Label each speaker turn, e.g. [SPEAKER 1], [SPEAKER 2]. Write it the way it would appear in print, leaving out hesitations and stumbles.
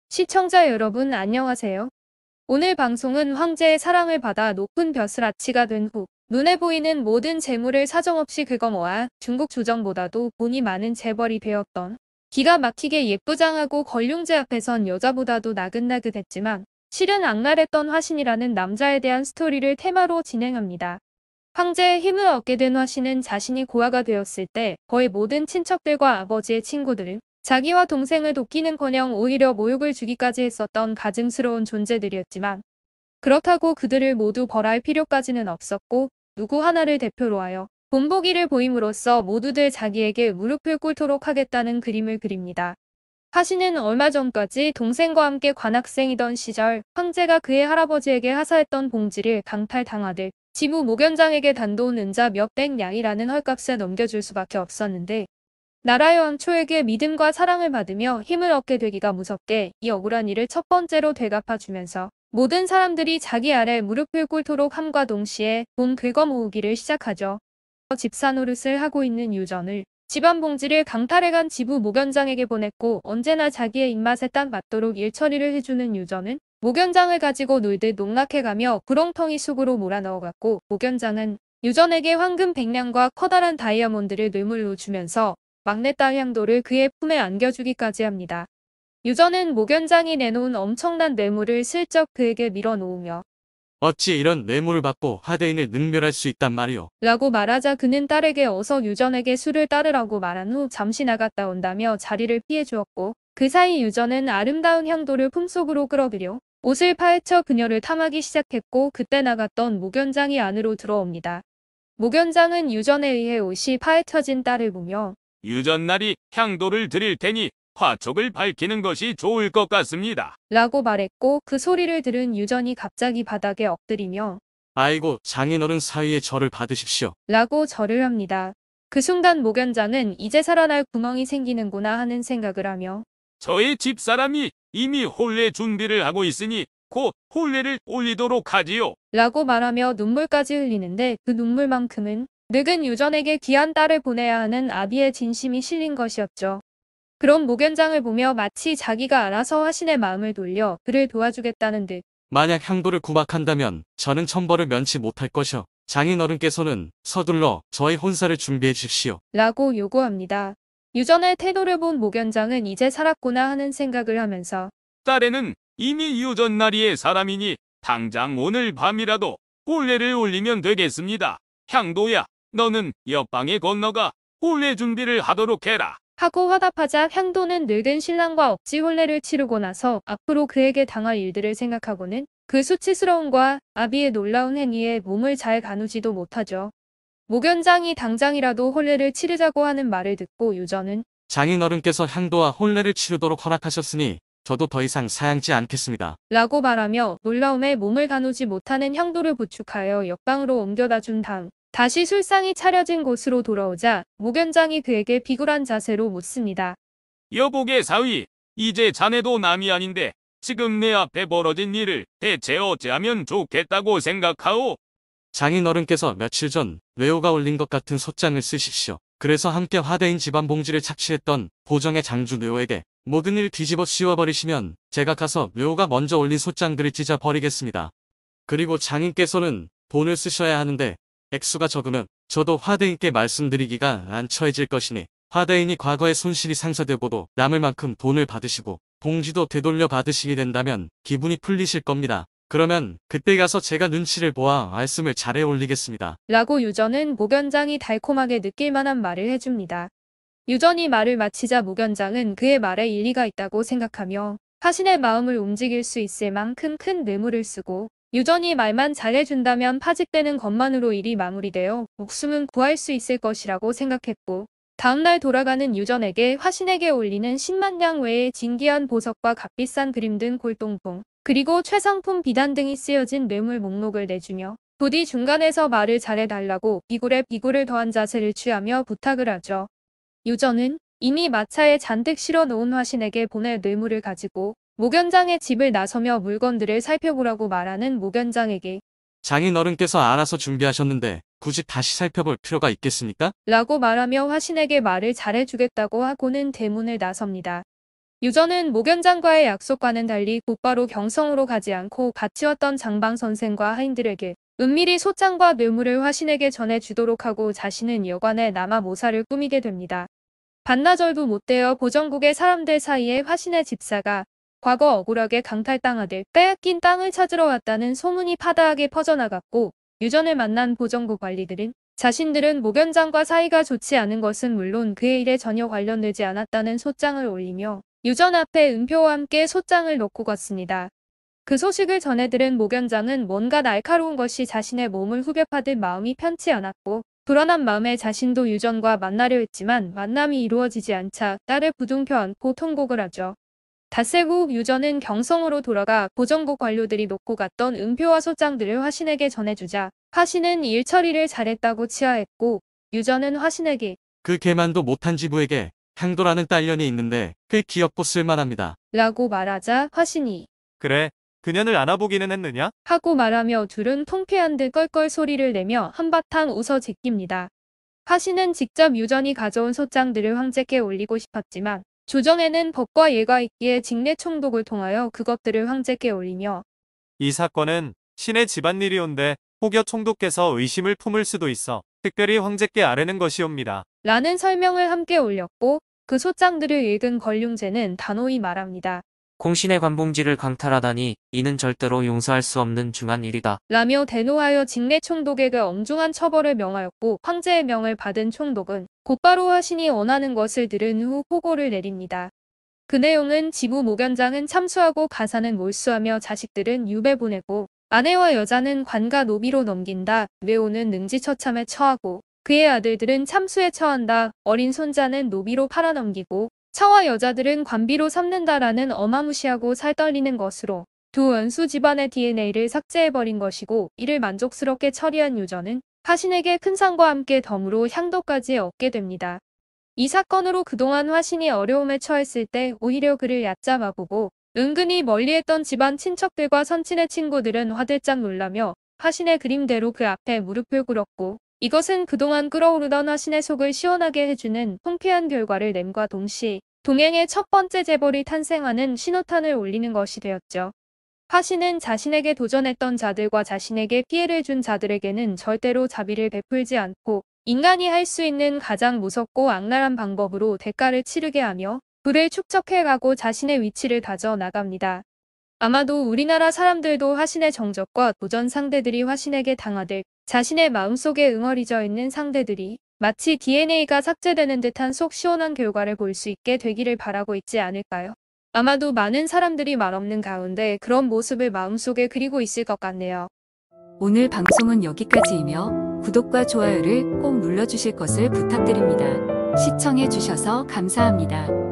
[SPEAKER 1] 시청자 여러분 안녕하세요. 오늘 방송은 황제의 사랑을 받아 높은 벼슬아치가 된 후 눈에 보이는 모든 재물을 사정없이 긁어모아 중국 조정보다도 돈이 많은 재벌이 되었던 기가 막히게 예쁘장하고 걸륭제 앞에선 여자보다도 나긋나긋했지만 실은 악랄했던 화신이라는 남자에 대한 스토리를 테마로 진행합니다. 황제의 힘을 얻게 된 화신은 자신이 고아가 되었을 때 거의 모든 친척들과 아버지의 친구들, 자기와 동생을 돕기는커녕 오히려 모욕을 주기까지 했었던 가증스러운 존재들이었지만 그렇다고 그들을 모두 벌할 필요까지는 없었고 누구 하나를 대표로 하여 본보기를 보임으로써 모두들 자기에게 무릎을 꿇도록 하겠다는 그림을 그립니다. 화신은 얼마 전까지 동생과 함께 관학생이던 시절 황제가 그의 할아버지에게 하사했던 봉지를 강탈당하듯 지부 모견장에게 단돈 은자 몇백 냥이라는 헐값에 넘겨줄 수밖에 없었는데 나라의 왕초에게 믿음과 사랑을 받으며 힘을 얻게 되기가 무섭게 이 억울한 일을 첫 번째로 되갚아주면서 모든 사람들이 자기 아래 무릎을 꿇도록 함과 동시에 돈 긁어 모으기를 시작하죠. 집사 노릇을 하고 있는 유전을 집안 봉지를 강탈해간 지부 모견장에게 보냈고 언제나 자기의 입맛에 딱 맞도록 일처리를 해주는 유전은 모견장을 가지고 놀듯 농락해가며 구렁텅이 속으로 몰아넣어갔고 모견장은 유전에게 황금 백냥과 커다란 다이아몬드를 뇌물로 주면서 막내딸 향도를 그의 품에 안겨주기까지 합니다. 유전은 모견장이 내놓은 엄청난 뇌물을 슬쩍 그에게 밀어놓으며
[SPEAKER 2] 어찌 이런 뇌물을 받고 하대인을 능멸할 수 있단 말이오.
[SPEAKER 1] 라고 말하자 그는 딸에게 어서 유전에게 술을 따르라고 말한 후 잠시 나갔다 온다며 자리를 피해 주었고 그 사이 유전은 아름다운 향도를 품속으로 끌어들여 옷을 파헤쳐 그녀를 탐하기 시작했고 그때 나갔던 모견장이 안으로 들어옵니다. 모견장은 유전에 의해 옷이 파헤쳐진 딸을 보며
[SPEAKER 3] 유전날이 향도를 드릴 테니 화촉을 밝히는 것이 좋을 것 같습니다.
[SPEAKER 1] 라고 말했고 그 소리를 들은 유전이 갑자기 바닥에 엎드리며
[SPEAKER 2] 아이고 장인어른 사위의 절을 받으십시오.
[SPEAKER 1] 라고 절을 합니다. 그 순간 모견장은 이제 살아날 구멍이 생기는구나 하는 생각을 하며
[SPEAKER 3] 저의 집사람이 이미 혼례 준비를 하고 있으니 곧 혼례를 올리도록 하지요.
[SPEAKER 1] 라고 말하며 눈물까지 흘리는데 그 눈물만큼은 늙은 유전에게 귀한 딸을 보내야 하는 아비의 진심이 실린 것이었죠. 그런 모견장을 보며 마치 자기가 알아서 화신의 마음을 돌려 그를 도와주겠다는 듯
[SPEAKER 2] 만약 향도를 구박한다면 저는 천벌을 면치 못할 것이오. 장인어른께서는 서둘러 저희 혼사를 준비해 주십시오.
[SPEAKER 1] 라고 요구합니다. 유전의 태도를 본 모견장은 이제 살았구나 하는 생각을 하면서
[SPEAKER 3] 딸에는 이미 유전나리의 사람이니 당장 오늘 밤이라도 혼례를 올리면 되겠습니다. 향도야, 너는 옆방에 건너가 혼례 준비를 하도록 해라.
[SPEAKER 1] 하고 화답하자 향도는 늙은 신랑과 억지 혼례를 치르고 나서 앞으로 그에게 당할 일들을 생각하고는 그 수치스러움과 아비의 놀라운 행위에 몸을 잘 가누지도 못하죠. 모견장이 당장이라도 혼례를 치르자고 하는 말을 듣고 유전은
[SPEAKER 2] 장인어른께서 향도와 혼례를 치르도록 허락하셨으니 저도 더 이상 사양지 않겠습니다.
[SPEAKER 1] 라고 말하며 놀라움에 몸을 가누지 못하는 향도를 부축하여 옆방으로 옮겨다 준 다음 다시 술상이 차려진 곳으로 돌아오자 모견장이 그에게 비굴한 자세로 묻습니다.
[SPEAKER 3] 여보게 사위, 이제 자네도 남이 아닌데 지금 내 앞에 벌어진 일을 대체 어찌하면 좋겠다고 생각하오?
[SPEAKER 2] 장인어른께서 며칠 전 뇌호가 올린 것 같은 솥장을 쓰십시오. 그래서 함께 화대인 집안 봉지를 착취했던 보정의 장주 뇌호에게 모든 일 뒤집어 씌워버리시면 제가 가서 뇌호가 먼저 올린 솥장들을 찢어 버리겠습니다. 그리고 장인께서는 돈을 쓰셔야 하는데 액수가 적으면 저도 화대인께 말씀드리기가 난처해질 것이니 화대인이 과거에 손실이 상쇄되고도 남을 만큼 돈을 받으시고 봉지도 되돌려 받으시게 된다면 기분이 풀리실 겁니다. 그러면 그때 가서 제가 눈치를 보아 말씀을 잘해 올리겠습니다.
[SPEAKER 1] 라고 유전은 모견장이 달콤하게 느낄 만한 말을 해줍니다. 유전이 말을 마치자 모견장은 그의 말에 일리가 있다고 생각하며 화신의 마음을 움직일 수 있을 만큼 큰 뇌물을 쓰고 유전이 말만 잘해준다면 파직되는 것만으로 일이 마무리되어 목숨은 구할 수 있을 것이라고 생각했고 다음날 돌아가는 유전에게 화신에게 올리는 10만 냥 외에 진귀한 보석과 값비싼 그림 등 골동품 그리고 최상품 비단 등이 쓰여진 뇌물 목록을 내주며 부디 중간에서 말을 잘해달라고 비굴에 비굴을 더한 자세를 취하며 부탁을 하죠. 유전은 이미 마차에 잔뜩 실어 놓은 화신에게 보낼 뇌물을 가지고 모견장의 집을 나서며 물건들을 살펴보라고 말하는 모견장에게
[SPEAKER 2] 장인어른께서 알아서 준비하셨는데 굳이 다시 살펴볼 필요가 있겠습니까?
[SPEAKER 1] 라고 말하며 화신에게 말을 잘해주겠다고 하고는 대문을 나섭니다. 유전은 모 위원장과의 약속과는 달리 곧바로 경성으로 가지 않고 같이 왔던 장방 선생과 하인들에게 은밀히 소장과 뇌물을 화신에게 전해주도록 하고 자신은 여관에 남아 모사를 꾸미게 됩니다. 반나절도 못 되어 보정국의 사람들 사이에 화신의 집사가 과거 억울하게 강탈당하듯 빼앗긴 땅을 찾으러 왔다는 소문이 파다하게 퍼져나갔고, 유전을 만난 보정국 관리들은 자신들은 모 위원장과 사이가 좋지 않은 것은 물론 그의 일에 전혀 관련되지 않았다는 소장을 올리며 유전 앞에 은표와 함께 소장을 놓고 갔습니다. 그 소식을 전해 들은 모 위원장은 뭔가 날카로운 것이 자신의 몸을 후벼파듯 마음이 편치 않았고, 불안한 마음에 자신도 유전과 만나려 했지만 만남이 이루어지지 않자 딸을 부둥켜 안고 통곡을 하죠. 닷새 후 유전은 경성으로 돌아가 보정국 관료들이 놓고 갔던 은표와 소장들을 화신에게 전해주자 화신은 일 처리를 잘했다고 치하했고, 유전은 화신에게
[SPEAKER 2] 그 개만도 못한 지부에게 향도라는 딸년이 있는데 꽤 귀엽고 쓸만합니다.
[SPEAKER 1] 라고 말하자 화신이
[SPEAKER 4] 그래, 그년을 안아보기는 했느냐?
[SPEAKER 1] 하고 말하며 둘은 통쾌한 듯 껄껄 소리를 내며 한바탕 웃어 제낍니다. 화신은 직접 유전이 가져온 소장들을 황제께 올리고 싶었지만 조정에는 법과 예가 있기에 직내 총독을 통하여 그것들을 황제께 올리며
[SPEAKER 4] 이 사건은 신의 집안일이온데 혹여 총독께서 의심을 품을 수도 있어 특별히 황제께 아뢰는 것이옵니다.
[SPEAKER 1] 라는 설명을 함께 올렸고, 그 소장들을 읽은 권륭제는 단호히 말합니다.
[SPEAKER 5] 공신의 관봉지를 강탈하다니 이는 절대로 용서할 수 없는 중한 일이다.
[SPEAKER 1] 라며 대노하여 직내 총독에게 엄중한 처벌을 명하였고, 황제의 명을 받은 총독은 곧바로 화신이 원하는 것을 들은 후 포고를 내립니다. 그 내용은 지부 모 위원장은 참수하고 가사는 몰수하며 자식들은 유배 보내고 아내와 여자는 관가 노비로 넘긴다. 뇌오는 능지처참에 처하고 그의 아들들은 참수에 처한다. 어린 손자는 노비로 팔아넘기고 처와 여자들은 관비로 삼는다라는 어마무시하고 살떨리는 것으로 두 원수 집안의 DNA를 삭제해버린 것이고, 이를 만족스럽게 처리한 유전은 화신에게 큰 상과 함께 덤으로 향도까지 얻게 됩니다. 이 사건으로 그동안 화신이 어려움에 처했을 때 오히려 그를 얕잡아보고 은근히 멀리했던 집안 친척들과 선친의 친구들은 화들짝 놀라며 화신의 그림대로 그 앞에 무릎을 꿇었고, 이것은 그동안 끓어오르던 화신의 속을 시원하게 해주는 통쾌한 결과를 냄과 동시에 동행의 첫 번째 재벌이 탄생하는 신호탄을 올리는 것이 되었죠. 화신은 자신에게 도전했던 자들과 자신에게 피해를 준 자들에게는 절대로 자비를 베풀지 않고 인간이 할 수 있는 가장 무섭고 악랄한 방법으로 대가를 치르게 하며 불을 축적해가고 자신의 위치를 다져 나갑니다. 아마도 우리나라 사람들도 화신의 정적과 도전 상대들이 화신에게 당하듯 자신의 마음속에 응어리져 있는 상대들이 마치 DNA가 삭제되는 듯한 속 시원한 결과를 볼 수 있게 되기를 바라고 있지 않을까요? 아마도 많은 사람들이 말없는 가운데 그런 모습을 마음속에 그리고 있을 것 같네요.
[SPEAKER 6] 오늘 방송은 여기까지이며 구독과 좋아요를 꼭 눌러주실 것을 부탁드립니다. 시청해주셔서 감사합니다.